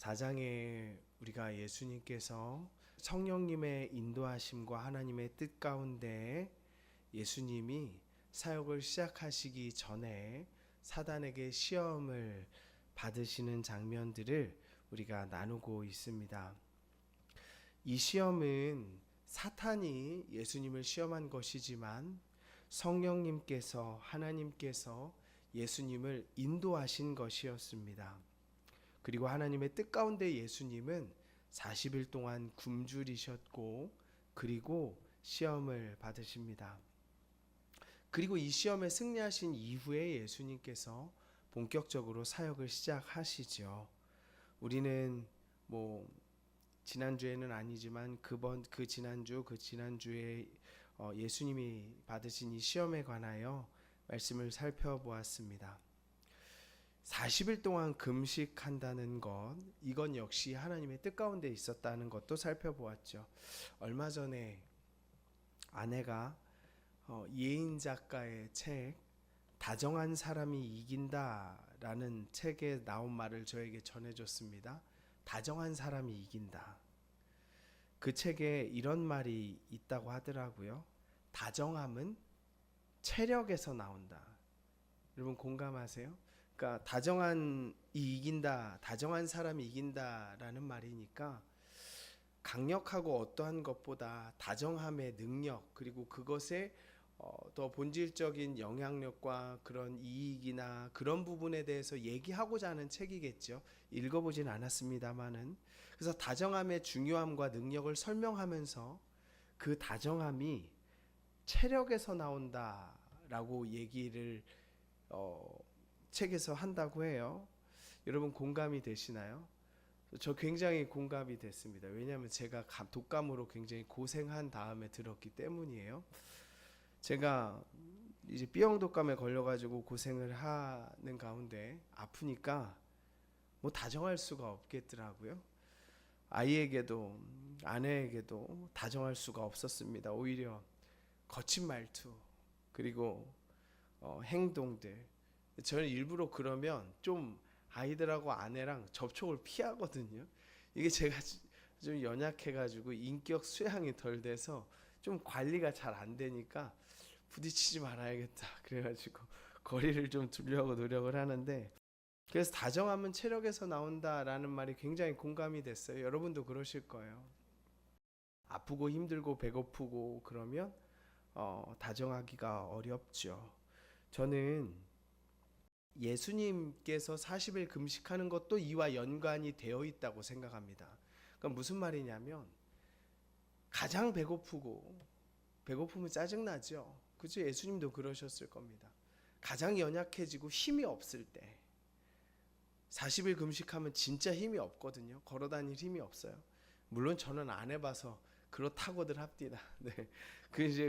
4장에 우리가 예수님께서 성령님의 인도하심과 하나님의 뜻 가운데 예수님이 사역을 시작하시기 전에 사단에게 시험을 받으시는 장면들을 우리가 나누고 있습니다. 이 시험은 사탄이 예수님을 시험한 것이지만 성령님께서 하나님께서 예수님을 인도하신 것이었습니다. 그리고 하나님의 뜻 가운데 예수님은 40일 동안 굶주리셨고 그리고 시험을 받으십니다. 그리고 이 시험에 승리하신 이후에 예수님께서 본격적으로 사역을 시작하시죠. 우리는 지난주에는 아니지만 그 지난주에 예수님이 받으신 이 시험에 관하여 말씀을 살펴보았습니다. 40일 동안 금식한다는 것, 이건 역시 하나님의 뜻 가운데 있었다는 것도 살펴보았죠. 얼마 전에 아내가 예인 작가의 책 다정한 사람이 이긴다라는 책에 나온 말을 저에게 전해줬습니다. 다정한 사람이 이긴다. 그 책에 이런 말이 있다고 하더라고요. 다정함은 체력에서 나온다. 여러분 공감하세요? 그러니까 다정한 사람이 이긴다라는 말이니까 강력하고 어떠한 것보다 다정함의 능력 그리고 그것의 더 본질적인 영향력과 그런 이익이나 그런 부분에 대해서 얘기하고자 하는 책이겠죠. 읽어보진 않았습니다만은. 그래서 다정함의 중요함과 능력을 설명하면서 그 다정함이 체력에서 나온다라고 얘기를 책에서 한다고 해요. 여러분 공감이 되시나요? 저 굉장히 공감이 됐습니다. 왜냐하면 제가 독감으로 굉장히 고생한 다음에 들었기 때문이에요. 제가 이제 B형 독감에 걸려가지고 고생을 하는 가운데 아프니까 다정할 수가 없겠더라고요. 아이에게도 아내에게도 다정할 수가 없었습니다. 오히려 거친 말투 그리고 행동들, 저는 일부러 그러면 좀 아이들하고 아내랑 접촉을 피하거든요. 이게 제가 좀 연약해가지고 인격 수양이 덜 돼서 좀 관리가 잘 안 되니까 부딪히지 말아야겠다 그래가지고 거리를 좀 두려고 노력을 하는데, 그래서 다정함은 체력에서 나온다라는 말이 굉장히 공감이 됐어요. 여러분도 그러실 거예요. 아프고 힘들고 배고프고 그러면 다정하기가 어렵죠. 저는 예수님께서 40일 금식하는 것도 이와 연관이 되어 있다고 생각합니다. 그러니까 무슨 말이냐면 가장 배고프면 짜증나죠. 그죠? 예수님도 그러셨을 겁니다. 가장 연약해지고 힘이 없을 때 40일 금식하면 진짜 힘이 없거든요. 걸어다닐 힘이 없어요. 물론 저는 안 해봐서 그렇다고들 합디다. 네.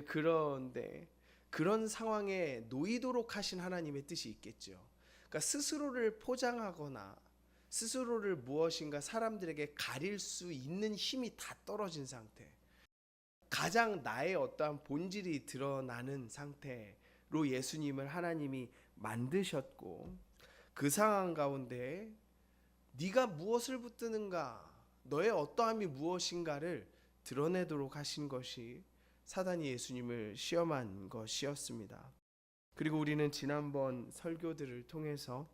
그런데 그런 상황에 놓이도록 하신 하나님의 뜻이 있겠죠. 그러니까 스스로를 포장하거나 스스로를 무엇인가 사람들에게 가릴 수 있는 힘이 다 떨어진 상태, 가장 나의 어떠한 본질이 드러나는 상태로 예수님을 하나님이 만드셨고, 그 상황 가운데 네가 무엇을 붙드는가, 너의 어떠함이 무엇인가를 드러내도록 하신 것이 사단이 예수님을 시험한 것이었습니다. 그리고 우리는 지난번 설교들을 통해서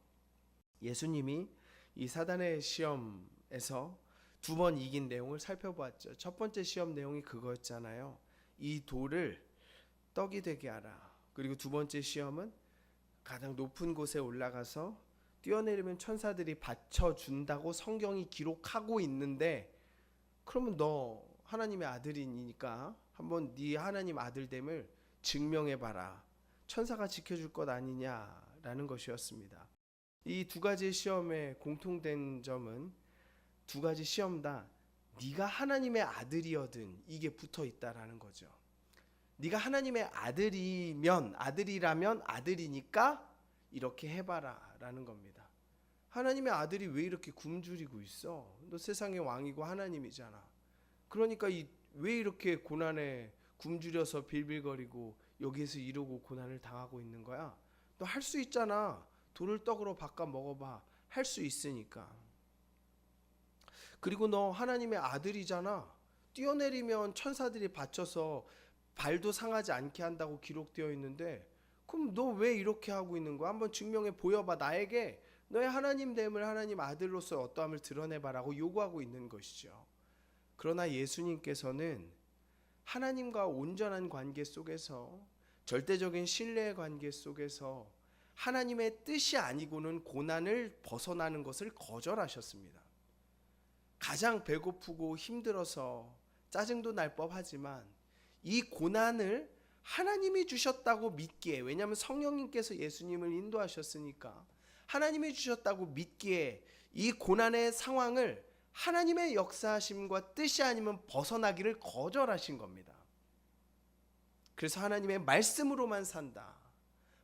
예수님이 이 사단의 시험에서 2번 이긴 내용을 살펴보았죠. 첫 번째 시험 내용이 그거였잖아요. 이 돌을 떡이 되게 하라. 그리고 두 번째 시험은 가장 높은 곳에 올라가서 뛰어내리면 천사들이 받쳐준다고 성경이 기록하고 있는데, 그러면 너 하나님의 아들이니까 한번 네 하나님 아들됨을 증명해봐라. 천사가 지켜줄 것 아니냐라는 것이었습니다. 이 두 가지 시험의 공통된 점은 두 가지 시험 다 네가 하나님의 아들이어든 이게 붙어 있다라는 거죠. 네가 하나님의 아들이라면 아들이니까 이렇게 해봐라 라는 겁니다. 하나님의 아들이 왜 이렇게 굶주리고 있어? 너 세상의 왕이고 하나님이잖아. 그러니까 왜 이렇게 고난에 굶주려서 빌빌거리고 여기에서 이러고 고난을 당하고 있는 거야? 너 할 수 있잖아. 돌을 떡으로 바꿔 먹어봐. 할 수 있으니까. 그리고 너 하나님의 아들이잖아. 뛰어내리면 천사들이 받쳐서 발도 상하지 않게 한다고 기록되어 있는데 그럼 너 왜 이렇게 하고 있는 거야? 한번 증명해 보여봐. 나에게 너의 하나님 됨을, 하나님 아들로서 어떠함을 드러내봐라고 요구하고 있는 것이죠. 그러나 예수님께서는 하나님과 온전한 관계 속에서, 절대적인 신뢰의 관계 속에서 하나님의 뜻이 아니고는 고난을 벗어나는 것을 거절하셨습니다. 가장 배고프고 힘들어서 짜증도 날 법하지만 이 고난을 하나님이 주셨다고 믿기에, 왜냐하면 성령님께서 예수님을 인도하셨으니까 하나님이 주셨다고 믿기에 이 고난의 상황을 하나님의 역사하심과 뜻이 아니면 벗어나기를 거절하신 겁니다. 그래서 하나님의 말씀으로만 산다.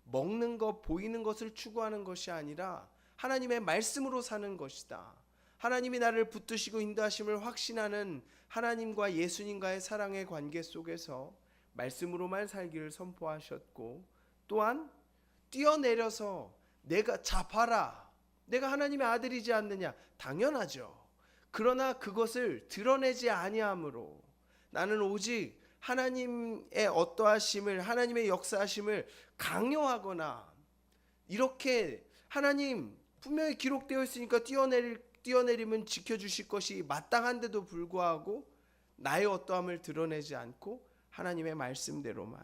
먹는 것, 보이는 것을 추구하는 것이 아니라 하나님의 말씀으로 사는 것이다. 하나님이 나를 붙드시고 인도하심을 확신하는 하나님과 예수님과의 사랑의 관계 속에서 말씀으로만 살기를 선포하셨고, 또한 뛰어내려서 내가 봐라, 내가 하나님의 아들이지 않느냐, 당연하죠. 그러나 그것을 드러내지 아니함으로 나는 오직 하나님의 어떠하심을, 하나님의 역사하심을 강요하거나, 이렇게 하나님 분명히 기록되어 있으니까 뛰어내리면 지켜주실 것이 마땅한데도 불구하고 나의 어떠함을 드러내지 않고 하나님의 말씀대로만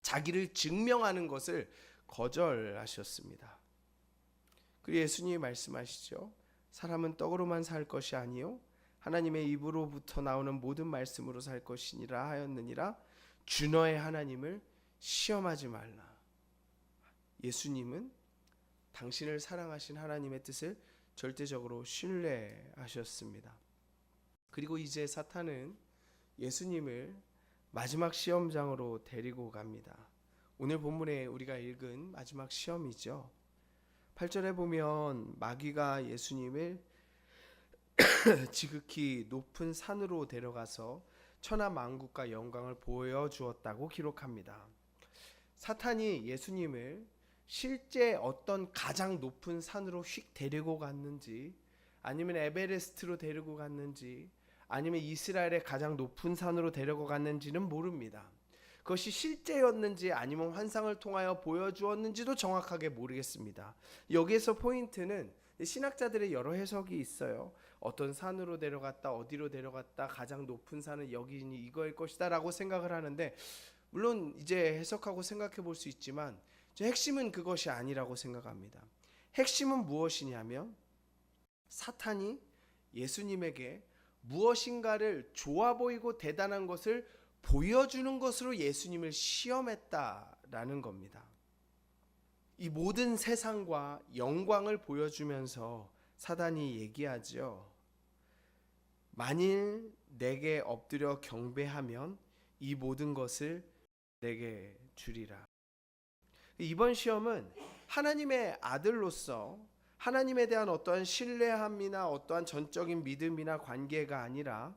자기를 증명하는 것을 거절하셨습니다. 그리고 예수님이 말씀하시죠. 사람은 떡으로만 살 것이 아니요 하나님의 입으로부터 나오는 모든 말씀으로 살 것이니라 하였느니라. 주 너의 하나님을 시험하지 말라. 예수님은 당신을 사랑하신 하나님의 뜻을 절대적으로 신뢰하셨습니다. 그리고 이제 사탄은 예수님을 마지막 시험장으로 데리고 갑니다. 오늘 본문에 우리가 읽은 마지막 시험이죠. 8절에 보면 마귀가 예수님을 지극히 높은 산으로 데려가서 천하 만국과 영광을 보여주었다고 기록합니다. 사탄이 예수님을 실제 어떤 가장 높은 산으로 휙 데리고 갔는지, 아니면 에베레스트로 데리고 갔는지, 아니면 이스라엘의 가장 높은 산으로 데리고 갔는지는 모릅니다. 그것이 실제였는지 아니면 환상을 통하여 보여주었는지도 정확하게 모르겠습니다. 여기에서 포인트는 신학자들의 여러 해석이 있어요. 어떤 산으로 데려갔다, 어디로 데려갔다, 가장 높은 산은 여기니 이거일 것이다 라고 생각을 하는데, 물론 이제 해석하고 생각해 볼 수 있지만 핵심은 그것이 아니라고 생각합니다. 핵심은 무엇이냐면 사탄이 예수님에게 무엇인가를 좋아 보이고 대단한 것을 보여주는 것으로 예수님을 시험했다라는 겁니다. 이 모든 세상과 영광을 보여주면서 사단이 얘기하죠. 만일 내게 엎드려 경배하면 이 모든 것을 내게 주리라. 이번 시험은 하나님의 아들로서 하나님에 대한 어떠한 신뢰함이나 어떠한 전적인 믿음이나 관계가 아니라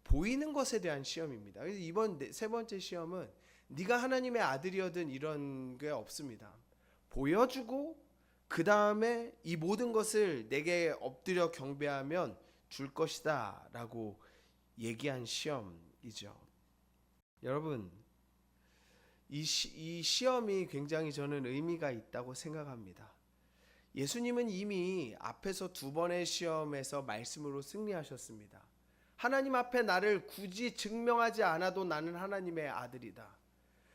보이는 것에 대한 시험입니다. 그래서 이번 세 번째 시험은 네가 하나님의 아들이어든 이런 게 없습니다. 보여주고 그 다음에 이 모든 것을 내게 엎드려 경배하면 줄 것이다 라고 얘기한 시험이죠. 여러분, 이 시험이 굉장히 저는 의미가 있다고 생각합니다. 예수님은 이미 앞에서 두 번의 시험에서 말씀으로 승리하셨습니다. 하나님 앞에 나를 굳이 증명하지 않아도 나는 하나님의 아들이다.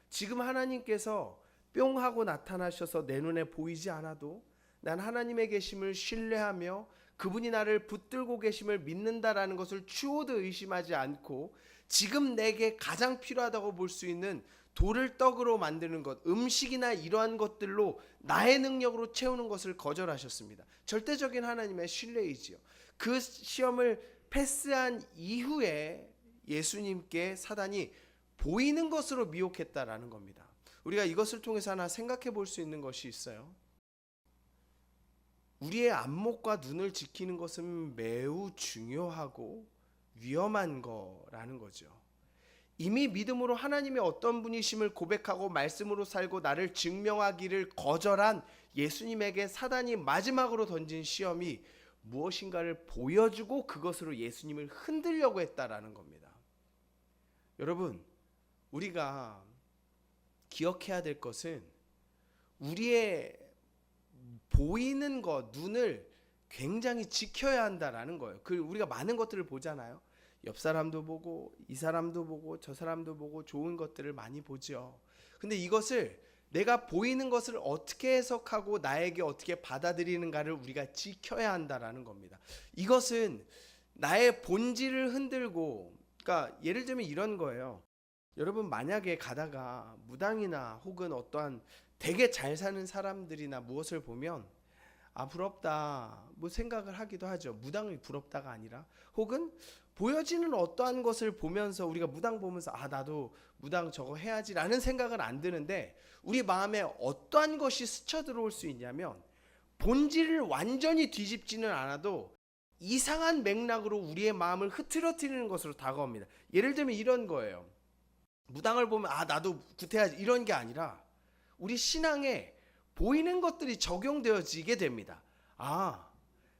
지금 하나님께서 뿅 하고 나타나셔서 내 눈에 보이지 않아도 난 하나님의 계심을 신뢰하며 그분이 나를 붙들고 계심을 믿는다라는 것을 추호도 의심하지 않고 지금 내게 가장 필요하다고 볼 수 있는 돌을 떡으로 만드는 것, 음식이나 이러한 것들로 나의 능력으로 채우는 것을 거절하셨습니다. 절대적인 하나님의 신뢰이지요. 그 시험을 패스한 이후에 예수님께 사단이 보이는 것으로 미혹했다라는 겁니다. 우리가 이것을 통해서 하나 생각해 볼 수 있는 것이 있어요. 우리의 안목과 눈을 지키는 것은 매우 중요하고 위험한 거라는 거죠. 이미 믿음으로 하나님의 어떤 분이심을 고백하고 말씀으로 살고 나를 증명하기를 거절한 예수님에게 사단이 마지막으로 던진 시험이 무엇인가를 보여주고 그것으로 예수님을 흔들려고 했다라는 겁니다. 여러분, 우리가 기억해야 될 것은 우리의 보이는 것, 눈을 굉장히 지켜야 한다라는 거예요. 우리가 많은 것들을 보잖아요. 옆 사람도 보고 이 사람도 보고 저 사람도 보고 좋은 것들을 많이 보죠. 근데 이것을 내가 보이는 것을 어떻게 해석하고 나에게 어떻게 받아들이는가를 우리가 지켜야 한다라는 겁니다. 이것은 나의 본질을 흔들고, 그러니까 예를 들면 이런 거예요. 여러분, 만약에 가다가 무당이나 혹은 어떠한 되게 잘 사는 사람들이나 무엇을 보면 부럽다 뭐 생각을 하기도 하죠. 무당이 부럽다가 아니라, 혹은 보여지는 어떠한 것을 보면서 우리가 무당 보면서 나도 무당 저거 해야지 라는 생각은 안 드는데, 우리 마음에 어떠한 것이 스쳐 들어올 수 있냐면 본질을 완전히 뒤집지는 않아도 이상한 맥락으로 우리의 마음을 흐트러뜨리는 것으로 다가옵니다. 예를 들면 이런 거예요. 무당을 보면 나도 구태야지 이런 게 아니라 우리 신앙에 보이는 것들이 적용되어지게 됩니다.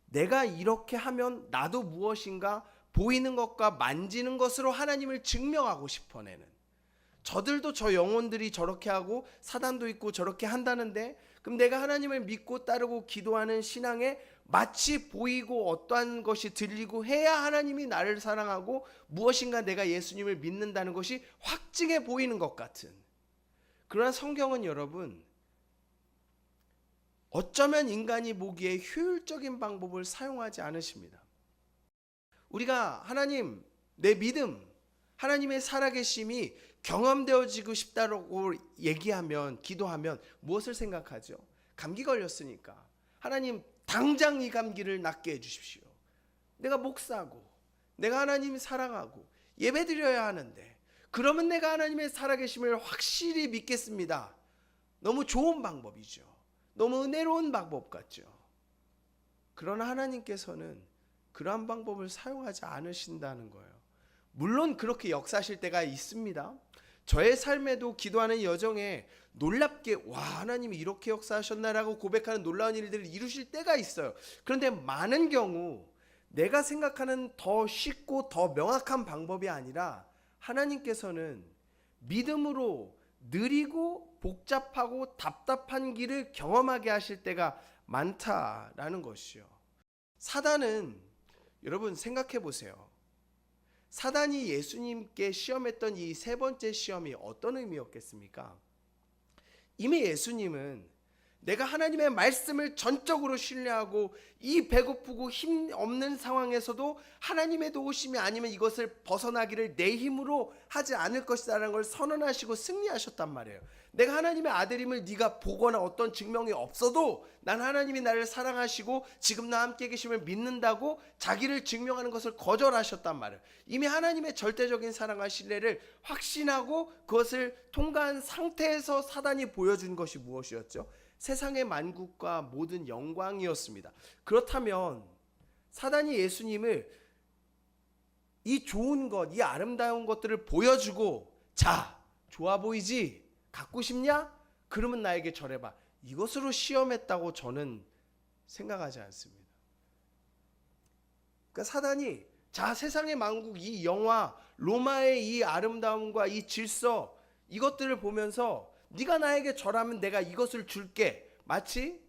내가 이렇게 하면 나도 무엇인가 보이는 것과 만지는 것으로 하나님을 증명하고 싶어내는, 저들도 저 영혼들이 저렇게 하고 사단도 있고 저렇게 한다는데, 그럼 내가 하나님을 믿고 따르고 기도하는 신앙에 마치 보이고 어떠한 것이 들리고 해야 하나님이 나를 사랑하고 무엇인가 내가 예수님을 믿는다는 것이 확증해 보이는 것 같은, 그러나 성경은 여러분, 어쩌면 인간이 보기에 효율적인 방법을 사용하지 않으십니다. 우리가 하나님, 내 믿음, 하나님의 살아계심이 경험되어지고 싶다고 얘기하면, 기도하면 무엇을 생각하죠? 감기 걸렸으니까 하나님 당장 이 감기를 낫게 해주십시오. 내가 목사고 내가 하나님 사랑하고 예배드려야 하는데 그러면 내가 하나님의 살아계심을 확실히 믿겠습니다. 너무 좋은 방법이죠. 너무 은혜로운 방법 같죠. 그러나 하나님께서는 그러한 방법을 사용하지 않으신다는 거예요. 물론 그렇게 역사하실 때가 있습니다. 저의 삶에도 기도하는 여정에 놀랍게 하나님이 이렇게 역사하셨나라고 고백하는 놀라운 일들을 이루실 때가 있어요. 그런데 많은 경우 내가 생각하는 더 쉽고 더 명확한 방법이 아니라 하나님께서는 믿음으로 느리고 복잡하고 답답한 길을 경험하게 하실 때가 많다라는 것이요. 사단은, 여러분 생각해 보세요. 사단이 예수님께 시험했던 이 세 번째 시험이 어떤 의미였겠습니까? 이미 예수님은 내가 하나님의 말씀을 전적으로 신뢰하고 이 배고프고 힘 없는 상황에서도 하나님의 도우심이 아니면 이것을 벗어나기를 내 힘으로 하지 않을 것이라는 걸 선언하시고 승리하셨단 말이에요. 내가 하나님의 아들임을 네가 보거나 어떤 증명이 없어도 난 하나님이 나를 사랑하시고 지금 나와 함께 계심을 믿는다고 자기를 증명하는 것을 거절하셨단 말이에요. 이미 하나님의 절대적인 사랑과 신뢰를 확신하고 그것을 통과한 상태에서 사단이 보여준 것이 무엇이었죠? 세상의 만국과 모든 영광이었습니다. 그렇다면 사단이 예수님을 이 좋은 것, 이 아름다운 것들을 보여주고, 자, 좋아 보이지? 갖고 싶냐? 그러면 나에게 절해봐. 이것으로 시험했다고 저는 생각하지 않습니다. 그러니까 사단이 세상의 만국, 이 영화, 로마의 이 아름다움과 이 질서, 이것들을 보면서 네가 나에게 절하면 내가 이것을 줄게. 마치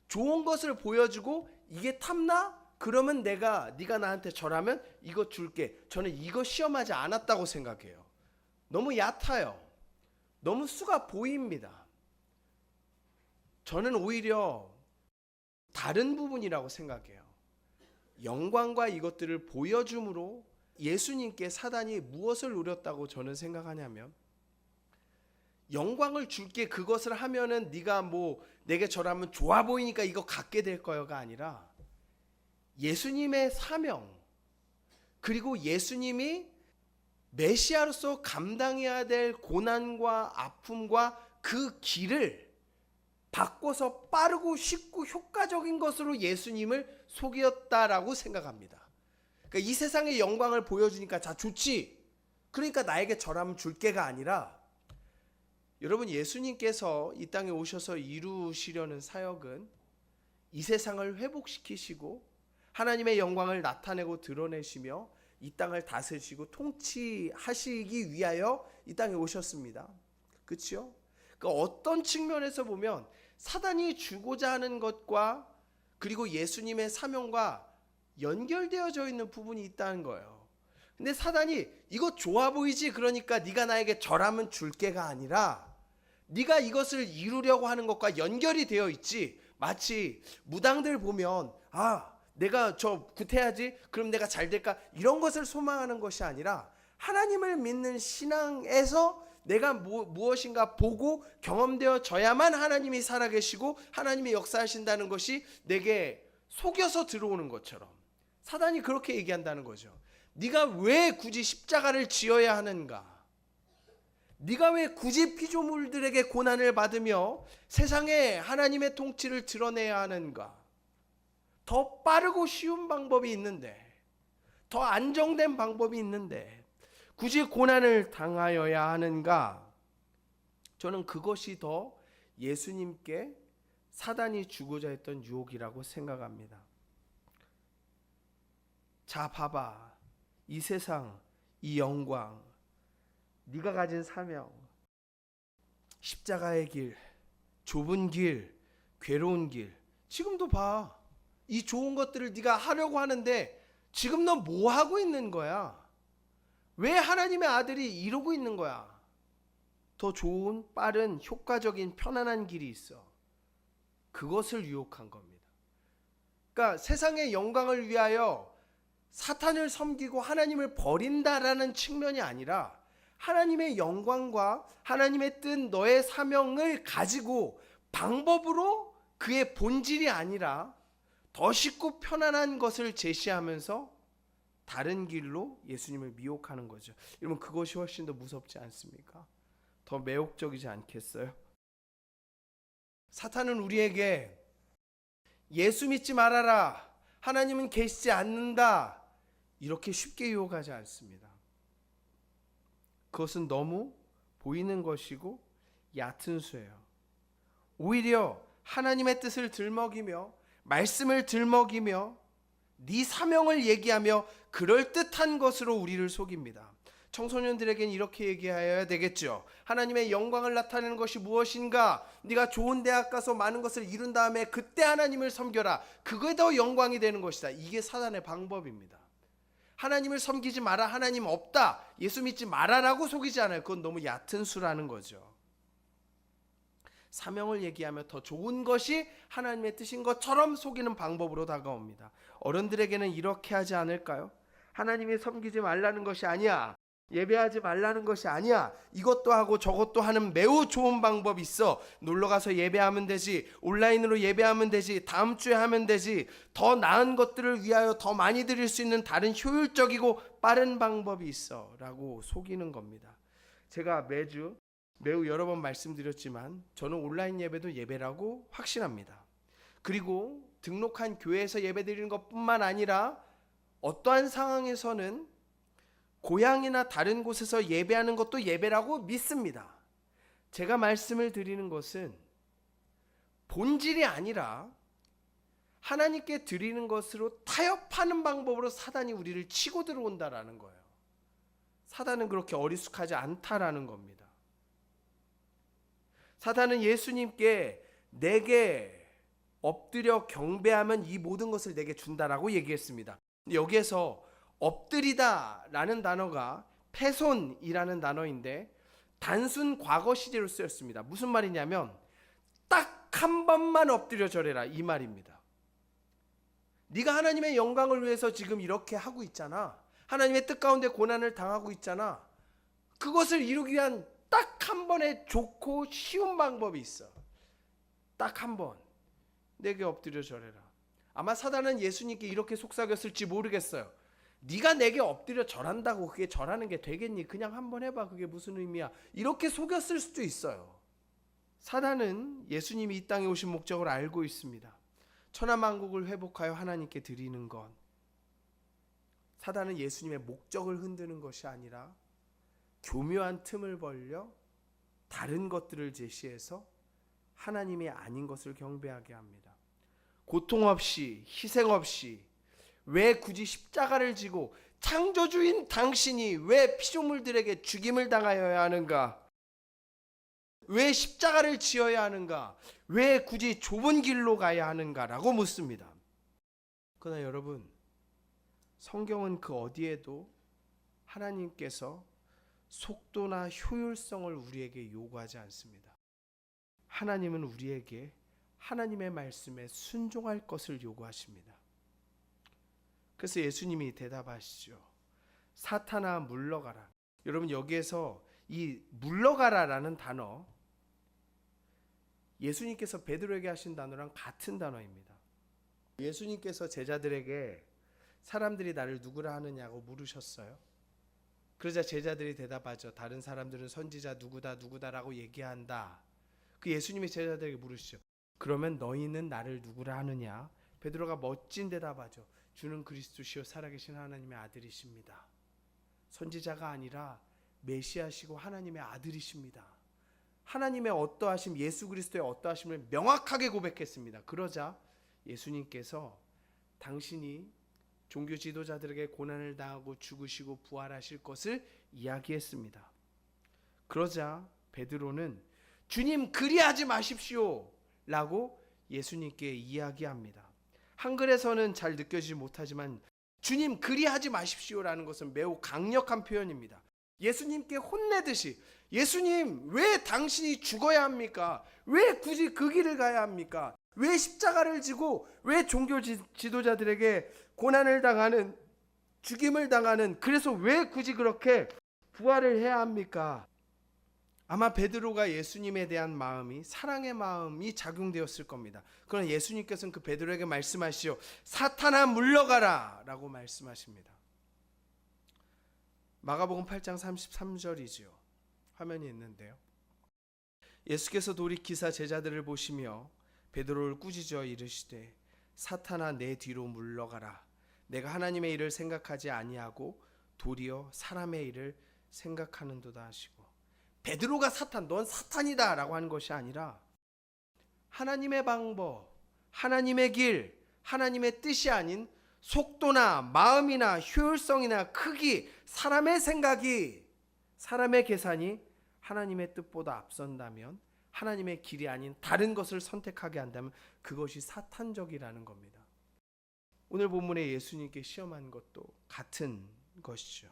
좋은 것을 보여주고 이게 탐나? 그러면 네가 나한테 절하면 이것 줄게. 저는 이거 시험하지 않았다고 생각해요. 너무 얕아요. 너무 수가 보입니다. 저는 오히려 다른 부분이라고 생각해요. 영광과 이것들을 보여줌으로 예수님께 사단이 무엇을 노렸다고 저는 생각하냐면, 영광을 줄게, 그것을 하면은 네가 내게 절하면 좋아 보이니까 이거 갖게 될 거여가 아니라 예수님의 사명, 그리고 예수님이 메시아로서 감당해야 될 고난과 아픔과 그 길을 바꿔서 빠르고 쉽고 효과적인 것으로 예수님을 속였다라고 생각합니다. 그러니까 이 세상의 영광을 보여주니까 자 좋지, 그러니까 나에게 절하면 줄게가 아니라, 여러분 예수님께서 이 땅에 오셔서 이루시려는 사역은 이 세상을 회복시키시고 하나님의 영광을 나타내고 드러내시며 이 땅을 다스리시고 통치하시기 위하여 이 땅에 오셨습니다. 그렇죠? 그러니까 어떤 측면에서 보면 사단이 주고자 하는 것과 그리고 예수님의 사명과 연결되어져 있는 부분이 있다는 거예요. 근데 사단이 이거 좋아 보이지? 그러니까 네가 나에게 절하면 줄게가 아니라 네가 이것을 이루려고 하는 것과 연결이 되어 있지. 마치 무당들 보면 내가 저 구태야지 그럼 내가 잘 될까 이런 것을 소망하는 것이 아니라 하나님을 믿는 신앙에서 내가 무엇인가 보고 경험되어져야만 하나님이 살아계시고 하나님이 역사하신다는 것이 내게 속여서 들어오는 것처럼 사단이 그렇게 얘기한다는 거죠. 네가 왜 굳이 십자가를 지어야 하는가? 네가 왜 굳이 피조물들에게 고난을 받으며 세상에 하나님의 통치를 드러내야 하는가? 더 빠르고 쉬운 방법이 있는데, 더 안정된 방법이 있는데 굳이 고난을 당하여야 하는가? 저는 그것이 더 예수님께 사단이 주고자 했던 유혹이라고 생각합니다. 자, 봐봐. 이 세상, 이 영광, 네가 가진 사명, 십자가의 길, 좁은 길, 괴로운 길, 지금도 봐. 이 좋은 것들을 네가 하려고 하는데 지금 너 뭐 하고 있는 거야? 왜 하나님의 아들이 이러고 있는 거야? 더 좋은, 빠른, 효과적인, 편안한 길이 있어. 그것을 유혹한 겁니다. 그러니까 세상의 영광을 위하여 사탄을 섬기고 하나님을 버린다라는 측면이 아니라 하나님의 영광과 하나님의 뜻, 너의 사명을 가지고 방법으로 그의 본질이 아니라 더 쉽고 편안한 것을 제시하면서 다른 길로 예수님을 미혹하는 거죠. 여러분, 그것이 훨씬 더 무섭지 않습니까? 더 매혹적이지 않겠어요? 사탄은 우리에게 예수 믿지 말아라, 하나님은 계시지 않는다, 이렇게 쉽게 유혹하지 않습니다. 그것은 너무 보이는 것이고 얕은 수예요. 오히려 하나님의 뜻을 들먹이며 말씀을 들먹이며 네 사명을 얘기하며 그럴듯한 것으로 우리를 속입니다. 청소년들에게는 이렇게 얘기해야 되겠죠. 하나님의 영광을 나타내는 것이 무엇인가? 네가 좋은 대학 가서 많은 것을 이룬 다음에 그때 하나님을 섬겨라. 그게 더 영광이 되는 것이다. 이게 사단의 방법입니다. 하나님을 섬기지 마라, 하나님 없다, 예수 믿지 마라라고 속이지 않아요. 그건 너무 얕은 수라는 거죠. 사명을 얘기하며 더 좋은 것이 하나님의 뜻인 것처럼 속이는 방법으로 다가옵니다. 어른들에게는 이렇게 하지 않을까요? 하나님이 섬기지 말라는 것이 아니야, 예배하지 말라는 것이 아니야, 이것도 하고 저것도 하는 매우 좋은 방법이 있어. 놀러가서 예배하면 되지, 온라인으로 예배하면 되지, 다음 주에 하면 되지, 더 나은 것들을 위하여 더 많이 드릴 수 있는 다른 효율적이고 빠른 방법이 있어 라고 속이는 겁니다. 제가 매우 여러 번 말씀드렸지만 저는 온라인 예배도 예배라고 확신합니다. 그리고 등록한 교회에서 예배드리는 것뿐만 아니라 어떠한 상황에서는 고향이나 다른 곳에서 예배하는 것도 예배라고 믿습니다. 제가 말씀을 드리는 것은 본질이 아니라 하나님께 드리는 것으로 타협하는 방법으로 사단이 우리를 치고 들어온다라는 거예요. 사단은 그렇게 어리숙하지 않다라는 겁니다. 사단은 예수님께 내게 엎드려 경배하면 이 모든 것을 내게 준다라고 얘기했습니다. 여기에서 엎드리다라는 단어가 패손이라는 단어인데 단순 과거 시제로 쓰였습니다. 무슨 말이냐면 딱 한 번만 엎드려 절해라, 이 말입니다. 네가 하나님의 영광을 위해서 지금 이렇게 하고 있잖아. 하나님의 뜻 가운데 고난을 당하고 있잖아. 그것을 이루기 위한 딱 한 번의 좋고 쉬운 방법이 있어. 딱 한 번 내게 엎드려 절해라. 아마 사단은 예수님께 이렇게 속삭였을지 모르겠어요. 네가 내게 엎드려 절한다고 그게 절하는 게 되겠니? 그냥 한번 해봐. 그게 무슨 의미야? 이렇게 속였을 수도 있어요. 사단은 예수님이 이 땅에 오신 목적을 알고 있습니다. 천하만국을 회복하여 하나님께 드리는 것. 사단은 예수님의 목적을 흔드는 것이 아니라 교묘한 틈을 벌려 다른 것들을 제시해서 하나님이 아닌 것을 경배하게 합니다. 고통 없이, 희생 없이, 왜 굳이 십자가를 지고 창조주인 당신이 왜 피조물들에게 죽임을 당하여야 하는가? 왜 십자가를 지어야 하는가? 왜 굳이 좁은 길로 가야 하는가라고 묻습니다. 그러나 여러분, 성경은 그 어디에도 하나님께서 속도나 효율성을 우리에게 요구하지 않습니다. 하나님은 우리에게 하나님의 말씀에 순종할 것을 요구하십니다. 그래서 예수님이 대답하시죠. 사탄아 물러가라. 여러분, 여기에서 이 물러가라라는 단어, 예수님께서 베드로에게 하신 단어랑 같은 단어입니다. 예수님께서 제자들에게 사람들이 나를 누구라 하느냐고 물으셨어요. 그러자 제자들이 대답하죠. 다른 사람들은 선지자 누구다라고 얘기한다. 그 예수님이 제자들에게 물으시죠. 그러면 너희는 나를 누구라 하느냐? 베드로가 멋진 대답하죠. 주는 그리스도시요 살아계신 하나님의 아들이십니다. 선지자가 아니라 메시아시고 하나님의 아들이십니다. 하나님의 어떠하심, 예수 그리스도의 어떠하심을 명확하게 고백했습니다. 그러자 예수님께서 당신이 종교 지도자들에게 고난을 당하고 죽으시고 부활하실 것을 이야기했습니다. 그러자 베드로는 주님 그리하지 마십시오 라고 예수님께 이야기합니다. 한글에서는 잘 느껴지지 못하지만 주님 그리하지 마십시오라는 것은 매우 강력한 표현입니다. 예수님께 혼내듯이 예수님 왜 당신이 죽어야 합니까? 왜 굳이 그 길을 가야 합니까? 왜 십자가를 지고 왜 종교 지도자들에게 고난을 당하는, 죽임을 당하는, 그래서 왜 굳이 그렇게 부활을 해야 합니까? 아마 베드로가 예수님에 대한 마음이 사랑의 마음이 작용되었을 겁니다. 그러나 예수님께서는 그 베드로에게 말씀하시오. 사탄아 물러가라 라고 말씀하십니다. 마가복음 8장 33절이지요. 화면이 있는데요. 예수께서 돌이키사 제자들을 보시며 베드로를 꾸짖어 이르시되 사탄아 내 뒤로 물러가라. 내가 하나님의 일을 생각하지 아니하고 도리어 사람의 일을 생각하는도다 하시고, 베드로가 사탄, 넌 사탄이다 라고 하는 것이 아니라 하나님의 방법, 하나님의 길, 하나님의 뜻이 아닌 속도나 마음이나 효율성이나 크기, 사람의 생각이, 사람의 계산이 하나님의 뜻보다 앞선다면, 하나님의 길이 아닌 다른 것을 선택하게 한다면 그것이 사탄적이라는 겁니다. 오늘 본문에 예수님께 시험한 것도 같은 것이죠.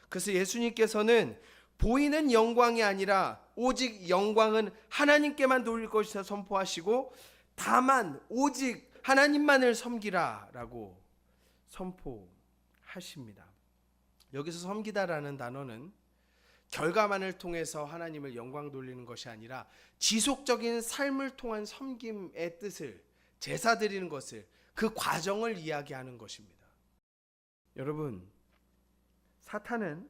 그래서 예수님께서는 보이는 영광이 아니라 오직 영광은 하나님께만 돌릴 것이라 선포하시고, 다만 오직 하나님만을 섬기라라고 선포하십니다. 여기서 섬기다라는 단어는 결과만을 통해서 하나님을 영광 돌리는 것이 아니라 지속적인 삶을 통한 섬김의 뜻을, 제사 드리는 것을, 그 과정을 이야기하는 것입니다. 여러분, 사탄은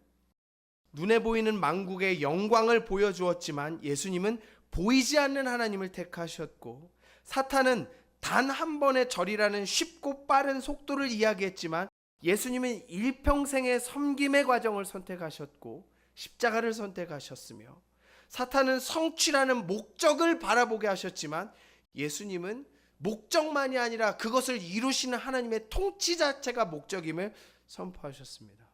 눈에 보이는 만국의 영광을 보여주었지만 예수님은 보이지 않는 하나님을 택하셨고, 사탄은 단 한 번의 절이라는 쉽고 빠른 속도를 이야기했지만 예수님은 일평생의 섬김의 과정을 선택하셨고 십자가를 선택하셨으며, 사탄은 성취라는 목적을 바라보게 하셨지만 예수님은 목적만이 아니라 그것을 이루시는 하나님의 통치 자체가 목적임을 선포하셨습니다.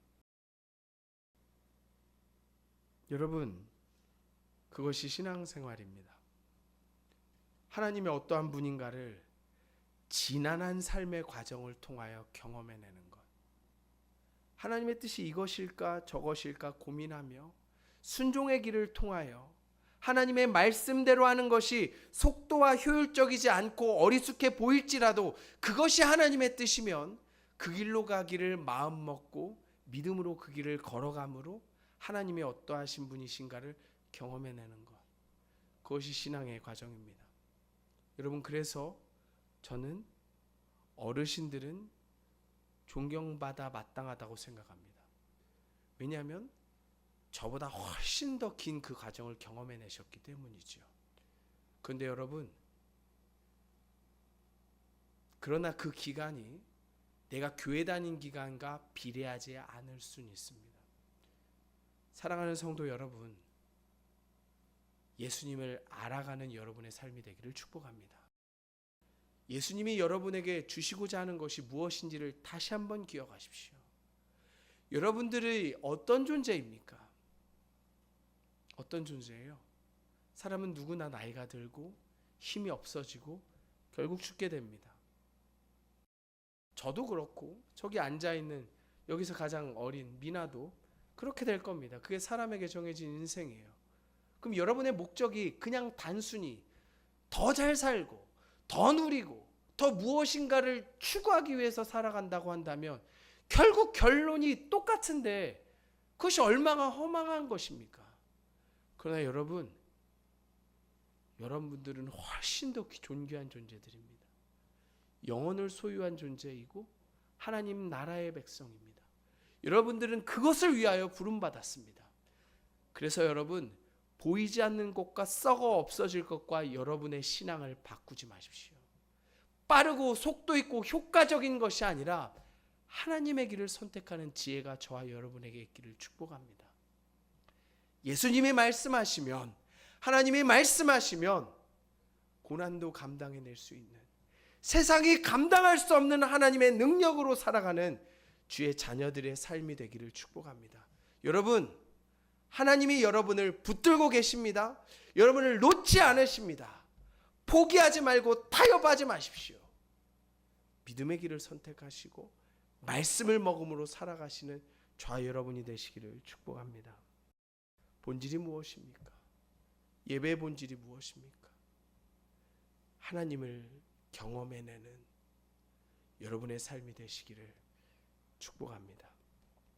여러분, 그것이 신앙생활입니다. 하나님이 어떠한 분인가를 지난한 삶의 과정을 통하여 경험해내는 것. 하나님의 뜻이 이것일까 저것일까 고민하며 순종의 길을 통하여 하나님의 말씀대로 하는 것이 속도와 효율적이지 않고 어리숙해 보일지라도 그것이 하나님의 뜻이면 그 길로 가기를 마음먹고 믿음으로 그 길을 걸어감으로 하나님의 어떠하신 분이신가를 경험해내는 것. 그것이 신앙의 과정입니다. 여러분, 그래서 저는 어르신들은 존경받아 마땅하다고 생각합니다. 왜냐하면 저보다 훨씬 더 긴 그 과정을 경험해내셨기 때문이죠. 그런데 여러분, 그러나 그 기간이 내가 교회 다닌 기간과 비례하지 않을 수는 있습니다. 사랑하는 성도 여러분, 예수님을 알아가는 여러분의 삶이 되기를 축복합니다. 예수님이 여러분에게 주시고자 하는 것이 무엇인지를 다시 한번 기억하십시오. 여러분들이 어떤 존재입니까? 어떤 존재예요? 사람은 누구나 나이가 들고 힘이 없어지고 결국 죽게 됩니다. 저도 그렇고 저기 앉아있는 여기서 가장 어린 미나도 그렇게 될 겁니다. 그게 사람에게 정해진 인생이에요. 그럼 여러분의 목적이 그냥 단순히 더 잘 살고 더 누리고 더 무엇인가를 추구하기 위해서 살아간다고 한다면 결국 결론이 똑같은데 그것이 얼마나 허망한 것입니까? 그러나 여러분들은 훨씬 더 존귀한 존재들입니다. 영혼을 소유한 존재이고 하나님 나라의 백성입니다. 여러분들은 그것을 위하여 부름받았습니다. 그래서 여러분, 보이지 않는 것과 썩어 없어질 것과 여러분의 신앙을 바꾸지 마십시오. 빠르고 속도 있고 효과적인 것이 아니라 하나님의 길을 선택하는 지혜가 저와 여러분에게 있기를 축복합니다. 예수님이 말씀하시면, 하나님이 말씀하시면 고난도 감당해낼 수 있는, 세상이 감당할 수 없는 하나님의 능력으로 살아가는 주의 자녀들의 삶이 되기를 축복합니다. 여러분, 하나님이 여러분을 붙들고 계십니다. 여러분을 놓지 않으십니다. 포기하지 말고 타협하지 마십시오. 믿음의 길을 선택하시고 말씀을 먹음으로 살아가시는 저와 여러분이 되시기를 축복합니다. 본질이 무엇입니까? 예배의 본질이 무엇입니까? 하나님을 경험해내는 여러분의 삶이 되시기를 축복합니다.